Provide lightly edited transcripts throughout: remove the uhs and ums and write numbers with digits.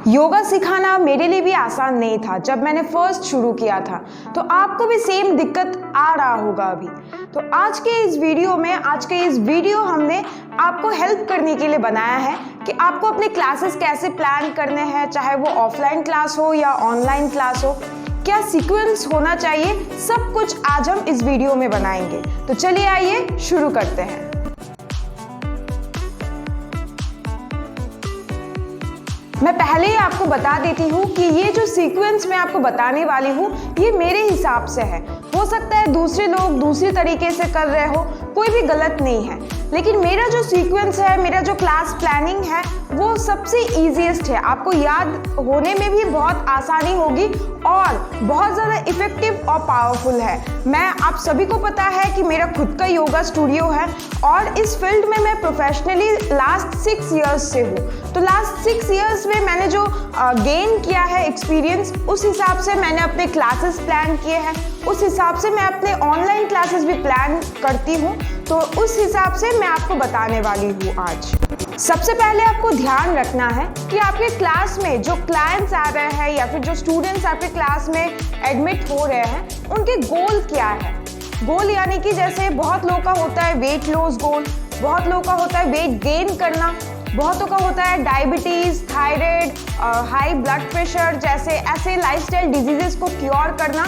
योगा सिखाना मेरे लिए भी आसान नहीं था जब मैंने फर्स्ट शुरू किया था। तो आपको भी सेम दिक्कत आ रहा होगा अभी। तो आज के इस वीडियो हमने आपको हेल्प करने के लिए बनाया है कि आपको अपने क्लासेस कैसे प्लान करने हैं, चाहे वो ऑफलाइन क्लास हो या ऑनलाइन क्लास हो, क्या सीक्वेंस होना चाहिए, सब कुछ आज हम इस वीडियो में बनाएंगे। तो चलिए आइए शुरू करते हैं। मैं पहले ही आपको बता देती हूँ कि ये जो सीक्वेंस मैं आपको बताने वाली हूँ ये मेरे हिसाब से है। हो सकता है दूसरे लोग दूसरी तरीके से कर रहे हो, कोई भी गलत नहीं है, लेकिन मेरा जो सीक्वेंस है, मेरा जो क्लास प्लानिंग है वो सबसे ईजीएस्ट है। आपको याद होने में भी बहुत आसानी होगी और बहुत ज़्यादा इफेक्टिव और पावरफुल है। आप सभी को पता है कि मेरा खुद का योगा स्टूडियो है और इस फील्ड में मैं प्रोफेशनली लास्ट 6 इयर्स से हूँ। तो लास्ट 6 इयर्स में मैंने जो गेन किया है एक्सपीरियंस, उस हिसाब से मैंने अपने क्लासेस प्लान किए हैं, उस हिसाब से मैं अपने ऑनलाइन क्लासेस भी प्लान करती हूँ। तो उस हिसाब से मैं आपको बताने वाली हूँ आज। सबसे पहले आपको ध्यान रखना है कि आपके क्लास में जो क्लाइंट्स आ रहे हैं या फिर जो स्टूडेंट्स आपके क्लास में एडमिट हो रहे हैं, उनके गोल क्या है। गोल यानी कि जैसे बहुत लोगों का होता है वेट लॉस गोल, बहुत लोगों का होता है वेट गेन करना, बहुतों का होता है diabetes, thyroid, high blood pressure जैसे ऐसे लाइफस्टाइल डिजीजेस को क्योर करना।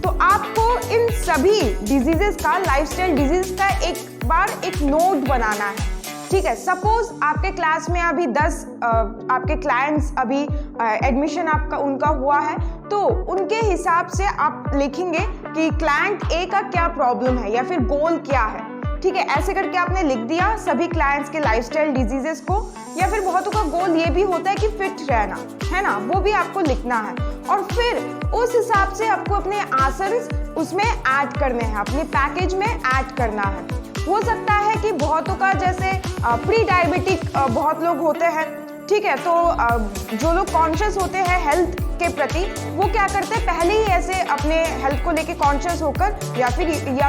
तो आपको इन सभी डिजीजेस का, लाइफस्टाइल डिजीज का एक नोट बनाना है। ठीक है, सपोज आपके क्लास में अभी 10 आपके क्लाइंट्स अभी एडमिशन उनका हुआ है, तो उनके हिसाब से आप लिखेंगे कि क्लाइंट ए का क्या प्रॉब्लम है या फिर गोल क्या है। ठीक है, ऐसे करके आपने लिख दिया सभी क्लाइंट्स के लाइफस्टाइल डिजीजेस को। या फिर बहुतों का गोल ये भी होता है कि फिट रहना, है ना, वो भी आपको लिखना है। और फिर उस हिसाब से आपको अपने आसन उसमें ऐड करने हैं, अपने पैकेज में ऐड करना है। हो सकता है कि बहुतों का जैसे प्री डायबिटिक बहुत लोग होते हैं, ठीक है, तो जो लोग कॉन्शियस होते हैं हेल्थ के प्रति, वो क्या करते हैं, पहले ही ऐसे अपने हेल्थ को लेके कॉन्शियस होकर या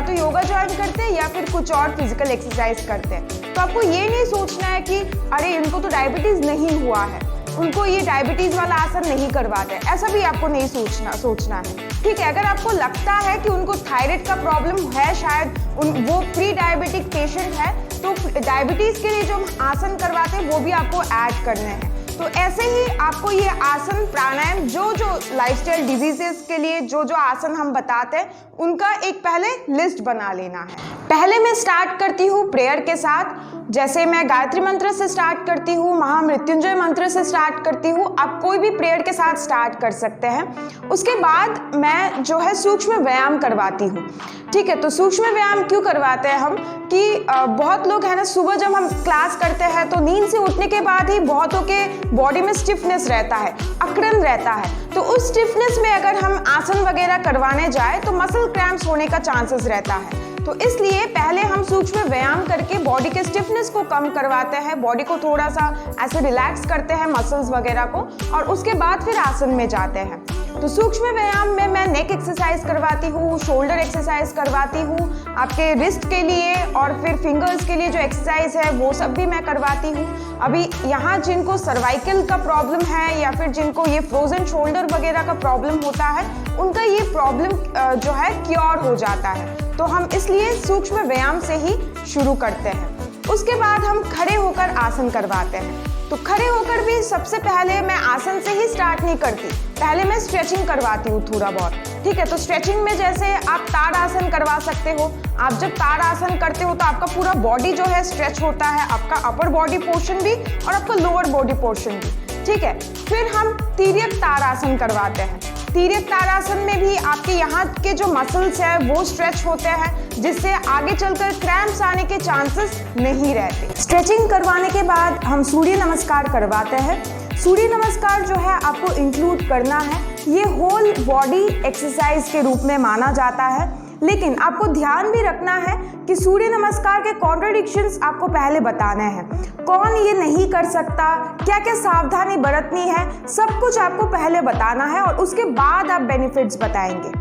तो योगा ज्वाइन करते हैं या फिर कुछ और फिजिकल एक्सरसाइज करते हैं। तो आपको ये नहीं सोचना है कि अरे इनको तो डायबिटीज नहीं हुआ है, उनको ये डायबिटीज वाला आसन नहीं करवाते, ऐसा भी आपको नहीं सोचना है। ठीक है, अगर आपको लगता है कि उनको थायराइड का प्रॉब्लम है, शायद वो प्री डायबिटिक पेशेंट है, तो डायबिटीज के लिए जो हम आसन करवाते हैं वो भी आपको ऐड करने हैं। तो ऐसे ही आपको ये आसन प्राणायाम जो लाइफस्टाइल डिजीजेस के लिए जो आसन हम बताते हैं उनका एक पहले लिस्ट बना लेना है। पहले मैं स्टार्ट करती हूँ प्रेयर के साथ। जैसे मैं गायत्री मंत्र से स्टार्ट करती हूँ, महामृत्युंजय मंत्र से स्टार्ट करती हूँ, आप कोई भी प्रेयर के साथ स्टार्ट कर सकते हैं। उसके बाद मैं जो है सूक्ष्म व्यायाम करवाती हूँ। ठीक है, तो सूक्ष्म व्यायाम क्यों करवाते हैं हम कि बहुत लोग है ना, सुबह जब हम क्लास करते हैं तो नींद से उठने के बाद ही बहुतों के बॉडी में स्टिफनेस रहता है, अकड़न रहता है। तो उस स्टिफनेस में अगर हम आसन वगैरह करवाने जाए तो मसल क्रैम्प्स होने का चांसेस रहता है। तो इसलिए पहले हम सूक्ष्म व्यायाम करके बॉडी के स्टिफनेस को कम करवाते हैं, बॉडी को थोड़ा सा ऐसे रिलैक्स करते हैं मसल्स वगैरह को, और उसके बाद फिर आसन में जाते हैं। तो सूक्ष्म व्यायाम में मैं नेक एक्सरसाइज करवाती हूँ, शोल्डर एक्सरसाइज करवाती हूँ, आपके रिस्ट के लिए और फिर फिंगर्स के लिए जो एक्सरसाइज है वो सब भी मैं करवाती हूँ। अभी यहाँ जिनको सर्वाइकल का प्रॉब्लम है या फिर जिनको ये फ्रोजन शोल्डर वगैरह का प्रॉब्लम होता है, उनका ये प्रॉब्लम जो है क्योर हो जाता है। तो हम इसलिए सूक्ष्म व्यायाम से ही शुरू करते हैं। उसके बाद हम खड़े होकर आसन करवाते हैं। तो खड़े होकर भी सबसे पहले मैं आसन से ही स्टार्ट नहीं करती, पहले मैं स्ट्रेचिंग करवाती हूँ थोड़ा बहुत। ठीक है, तो स्ट्रेचिंग में जैसे आप ताड़ आसन करवा सकते हो। आप जब ताड़ आसन करते हो तो आपका पूरा बॉडी जो है स्ट्रेच होता है, आपका अपर बॉडी पोर्शन भी और आपका लोअर बॉडी पोर्शन भी। ठीक है, फिर हम तिर्यक ताड़ आसन करवाते हैं। तिर्यक ताड़ासन में भी आपके यहाँ के जो मसल्स है वो स्ट्रेच होते हैं, जिससे आगे चलकर क्रैम्प्स आने के चांसेस नहीं रहते। स्ट्रेचिंग करवाने के बाद हम सूर्य नमस्कार करवाते हैं। सूर्य नमस्कार जो है आपको इंक्लूड करना है, ये होल बॉडी एक्सरसाइज के रूप में माना जाता है, लेकिन आपको ध्यान भी रखना है कि सूर्य नमस्कार के कॉन्ट्रडिक्शंस आपको पहले बताने हैं। कौन ये नहीं कर सकता, क्या क्या सावधानी बरतनी है, सब कुछ आपको पहले बताना है और उसके बाद आप बेनिफिट्स बताएंगे।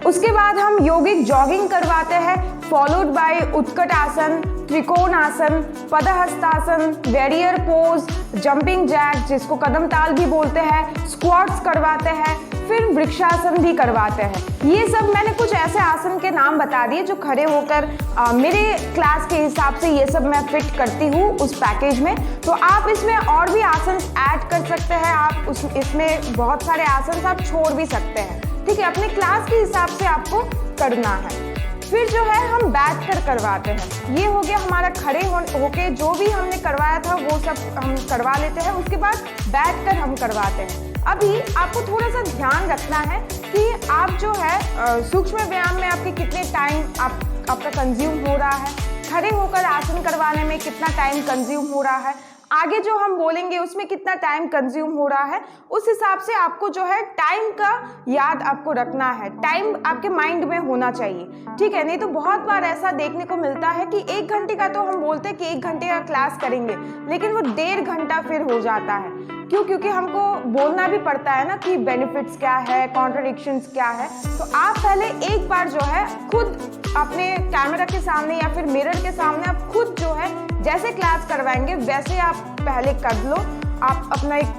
उसके बाद हम योगिक जॉगिंग करवाते हैं, फॉलोड बाय उत्कट आसन, त्रिकोण आसन, पदहस्तासन, वेरियर पोज, जंपिंग जैक जिसको कदम ताल भी बोलते हैं, स्क्वाट्स करवाते हैं, फिर वृक्षासन भी करवाते हैं। ये सब मैंने कुछ ऐसे आसन के नाम बता दिए जो खड़े होकर मेरे क्लास के हिसाब से ये सब मैं फिट करती हूँ उस पैकेज में। तो आप इसमें और भी आसन ऐड कर सकते हैं, आप इसमें बहुत सारे आसन आप छोड़ भी सकते हैं, ठीक है, अपने क्लास के हिसाब से आपको करना है। फिर जो है हम बैठ कर करवाते हैं। ये हो गया हमारा खड़े होके जो भी हमने करवाया था वो सब हम करवा लेते हैं, उसके बाद बैठ कर हम करवाते हैं। अभी आपको थोड़ा सा ध्यान रखना है कि आप जो है सूक्ष्म व्यायाम में आपके कितने टाइम आपका कंज्यूम हो रहा है, खड़े होकर आसन करवाने में कितना टाइम कंज्यूम हो रहा है, आगे जो हम बोलेंगे उसमें कितना टाइम कंज्यूम हो रहा है, उस हिसाब से आपको जो है टाइम का याद आपको रखना है, टाइम आपके माइंड में होना चाहिए, ठीक है। नहीं तो बहुत बार ऐसा देखने को मिलता है कि 1 घंटे का तो हम बोलते हैं कि 1 घंटे का क्लास करेंगे, लेकिन वो 1.5 घंटा फिर हो जाता है। क्यों? क्योंकि हमको बोलना भी पड़ता है ना कि बेनिफिट्स क्या है, कॉन्ट्रडिक्शंस क्या है। तो आप पहले एक बार जो है खुद अपने कैमरा के सामने या फिर मिरर के सामने आप खुद जो है जैसे क्लास करवाएंगे वैसे आप पहले कर लो। आप अपना एक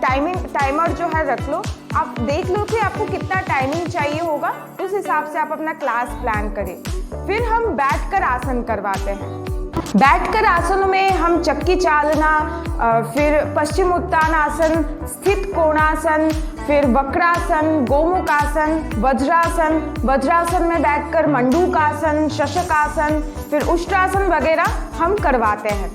टाइमर जो है रख लो, आप देख लो कि आपको कितना टाइमिंग चाहिए होगा, उस हिसाब से आप अपना क्लास प्लान करें। फिर हम बैठकर आसन करवाते हैं। बैठकर आसनों में हम चक्की चालना, फिर पश्चिम उत्तान आसन, स्थित कोणासन, फिर वक्रासन, गोमुखासन, वज्रासन, वज्रासन में बैठकर मंडूकासन, शशकासन, फिर उष्ट्रासन वगैरह हम करवाते हैं।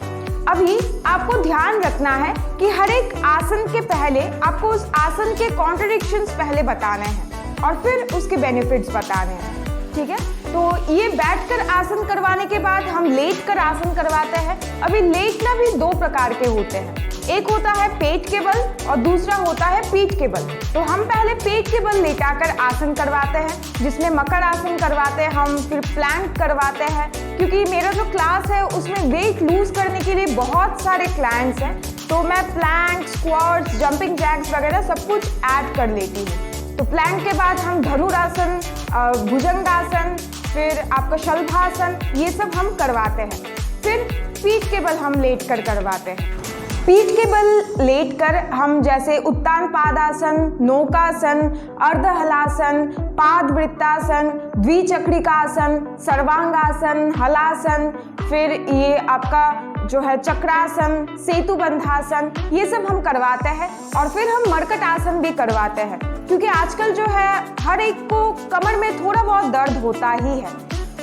अभी आपको ध्यान रखना है कि हर एक आसन के पहले आपको उस आसन के कॉन्ट्रडिक्शंस पहले बताने हैं और फिर उसके बेनिफिट्स बताने हैं, ठीक है। तो ये बैठकर आसन करवाने के बाद हम लेट कर आसन करवाते हैं। अभी लेटना भी 2 प्रकार के होते हैं, एक होता है पेट के बल और दूसरा होता है पीठ के बल। तो हम पहले पेट के बल लेटाकर आसन करवाते हैं, जिसमें मकर आसन करवाते हैं हम, फिर प्लैंक करवाते हैं, क्योंकि मेरा जो क्लास है उसमें वेट लूज करने के लिए बहुत सारे क्लाइंट्स हैं, तो मैं प्लैंक, स्क्वाट्स, जंपिंग जैक्स वगैरह सब कुछ ऐड कर लेती हूँ। तो प्लैंक के बाद हम धनुरासन, भुजंगासन, फिर आपका शलभासन, ये सब हम करवाते हैं। फिर पीठ के बल हम लेट कर करवाते हैं। पीठ के बल लेटकर हम जैसे उत्तान पादासन, नौकासन, अर्धहलासन, पाद वृत्तासन, द्विचक्रिकासन, सर्वांगासन, हलासन, फिर ये आपका जो है चक्रासन, सेतु बंधासन, ये सब हम करवाते हैं। और फिर हम मरकट आसन भी करवाते हैं, क्योंकि आजकल जो है हर एक को कमर में थोड़ा बहुत दर्द होता ही है।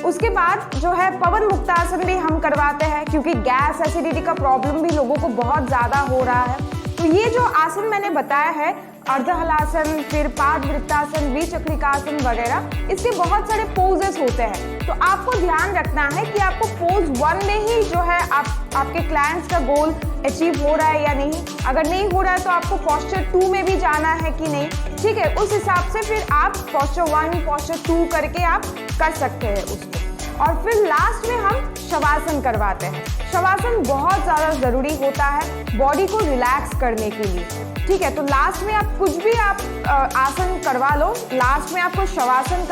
उसके बाद जो है पवन मुक्तासन भी हम करवाते हैं, क्योंकि गैस एसिडिटी का प्रॉब्लम भी लोगों को बहुत ज़्यादा हो रहा है। तो ये जो आसन मैंने बताया है, अर्धहलासन, फिर पाद वृत्तासन, द्विचक्रिकासन वगैरह, इसके बहुत सारे पोजेस होते हैं। तो आपको ध्यान रखना है कि आपको पोज 1 में ही जो है आपके क्लाइंट्स का गोल अचीव हो रहा है या नहीं। अगर नहीं हो रहा है तो आपको पोस्चर 2 में भी जाना है कि नहीं, ठीक है। उस हिसाब से फिर आप पोस्चर 1, पोस्चर 2 करके आप कर सकते हैं उसको। और फिर लास्ट में हम शवासन करवाते हैं। शवासन बहुत ज़्यादा ज़रूरी होता है बॉडी को रिलैक्स करने के लिए, ठीक है। तो लास्ट में आप कुछ भी आप आसन करवा लो, लास्ट में आपको शवासन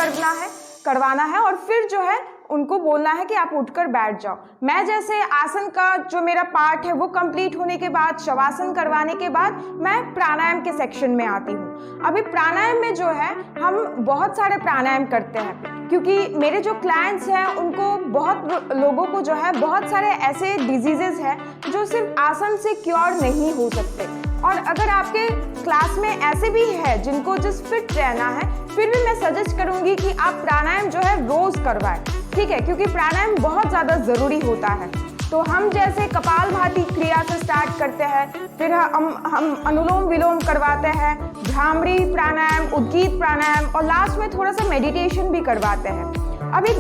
करवाना है और फिर जो है उनको बोलना है कि आप उठकर बैठ जाओ। मैं जैसे आसन का जो मेरा पार्ट है वो कंप्लीट होने के बाद, शवासन करवाने के बाद मैं प्राणायाम के सेक्शन में आती हूँ। अभी प्राणायाम में जो है हम बहुत सारे प्राणायाम करते हैं, क्योंकि मेरे जो क्लाइंट्स हैं उनको बहुत लोगों को जो है बहुत सारे ऐसे डिजीजेस हैं जो सिर्फ आसन से क्योर नहीं हो सकते। और अगर आपके क्लास में ऐसे भी है जिनको जस्ट फिट रहना है, फिर भी मैं सजेस्ट करूंगी कि आप प्राणायाम जो है रोज करवाएं, ठीक है, क्योंकि प्राणायाम बहुत ज़्यादा ज़रूरी होता है। तो हम जैसे कपालभाति क्रिया से स्टार्ट करते हैं, फिर हम अनुलोम विलोम करवाते हैं, भ्रामरी प्राणायाम, उद्गीत प्राणायाम, और लास्ट में थोड़ा सा मेडिटेशन भी करवाते हैं। अभी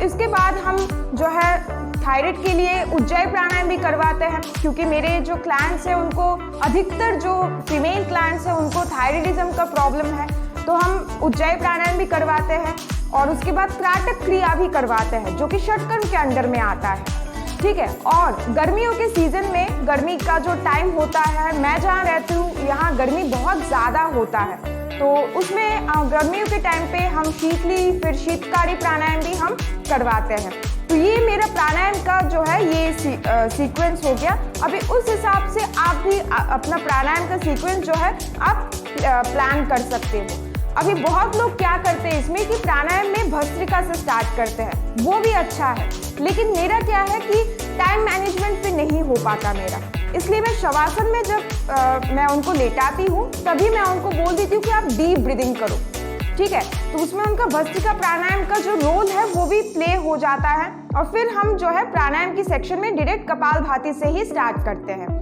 इसके बाद हम जो है थायराइड के लिए उज्जयी प्राणायाम भी करवाते हैं, क्योंकि मेरे जो क्लाइंट्स हैं उनको अधिकतर जो फीमेल क्लाइंट्स हैं उनको थायराइडिज्म का प्रॉब्लम है, तो हम उज्जयी प्राणायाम भी करवाते हैं। और उसके बाद त्राटक क्रिया भी करवाते हैं जो कि षटकर्म के अंडर में आता है, ठीक है। और गर्मियों के सीजन में, गर्मी का जो टाइम होता है, मैं जहाँ रहती हूँ यहाँ गर्मी बहुत ज़्यादा होता है, तो उसमें गर्मियों के टाइम पे हम शीतली, फिर शीतकारी प्राणायाम भी हम करवाते हैं। तो ये मेरा प्राणायाम का जो है ये सीक्वेंस हो गया। अभी उस हिसाब से आप भी अपना प्राणायाम का सीक्वेंस जो है आप प्लान कर सकते हो। अभी बहुत लोग क्या करते हैं इसमें कि प्राणायाम में भस्त्रिका से स्टार्ट करते हैं, वो भी अच्छा है, लेकिन मेरा क्या है कि टाइम मैनेजमेंट पे नहीं हो पाता मेरा, इसलिए मैं शवासन में जब मैं उनको लेटाती हूँ तभी मैं उनको बोल देती हूँ कि आप डीप ब्रीदिंग करो, ठीक है। तो उसमें उनका भस्त्रिका प्राणायाम का जो रोल है वो भी प्ले हो जाता है और फिर हम जो है प्राणायाम की सेक्शन में डायरेक्ट कपालभाति से ही स्टार्ट करते हैं।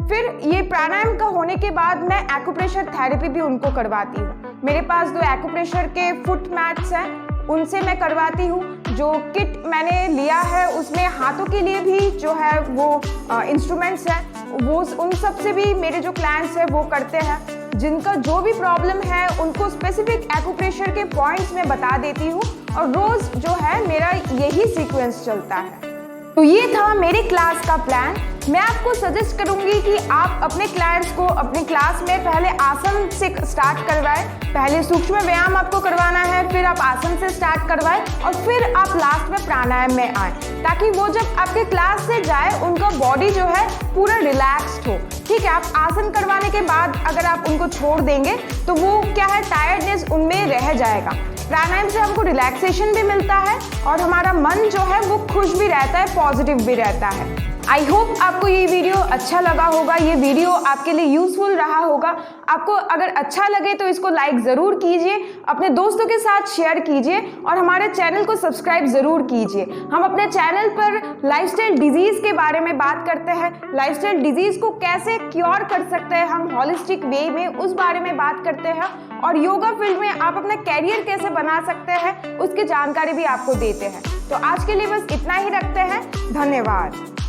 फिर ये प्राणायाम का होने के बाद मैं एक्यूप्रेशर थेरेपी भी उनको करवाती हूँ। मेरे पास 2 एक्यूप्रेशर के फुट मैट्स हैं, उनसे मैं करवाती हूँ। जो किट मैंने लिया है उसमें हाथों के लिए भी जो है वो इंस्ट्रूमेंट्स हैं, वो उन सब से भी मेरे जो क्लाइंट्स हैं वो करते हैं। जिनका जो भी प्रॉब्लम है उनको स्पेसिफिक एक्यूप्रेशर के पॉइंट्स में बता देती हूँ और रोज जो है मेरा यही सीक्वेंस चलता है। तो ये था मेरी क्लास का प्लान। मैं आपको सजेस्ट करूंगी कि आप अपने क्लाइंट्स को अपने क्लास में पहले आसन से स्टार्ट करवाएं, पहले सूक्ष्म व्यायाम आपको करवाना है, फिर आप आसन से स्टार्ट करवाएं और फिर आप लास्ट में प्राणायाम में आए, ताकि वो जब आपके क्लास से जाए उनका बॉडी जो है पूरा रिलैक्स्ड हो, ठीक है। आप आसन करवाने के बाद अगर आप उनको छोड़ देंगे तो वो क्या है, टायर्डनेस उनमें रह जाएगा। प्राणायाम से हमको रिलैक्सेशन भी मिलता है और हमारा मन जो है वो खुश भी रहता है, पॉजिटिव भी रहता है। आई होप आपको ये वीडियो अच्छा लगा होगा, ये वीडियो आपके लिए यूजफुल रहा होगा। आपको अगर अच्छा लगे तो इसको लाइक ज़रूर कीजिए, अपने दोस्तों के साथ शेयर कीजिए और हमारे चैनल को सब्सक्राइब ज़रूर कीजिए। हम अपने चैनल पर लाइफस्टाइल डिजीज़ के बारे में बात करते हैं, लाइफस्टाइल डिजीज़ को कैसे क्योर कर सकते हैं हम हॉलिस्टिक वे में, उस बारे में बात करते हैं और योगा फील्ड में आप अपना कैरियर कैसे बना सकते हैं उसकी जानकारी भी आपको देते हैं। तो आज के लिए बस इतना ही रखते हैं। धन्यवाद।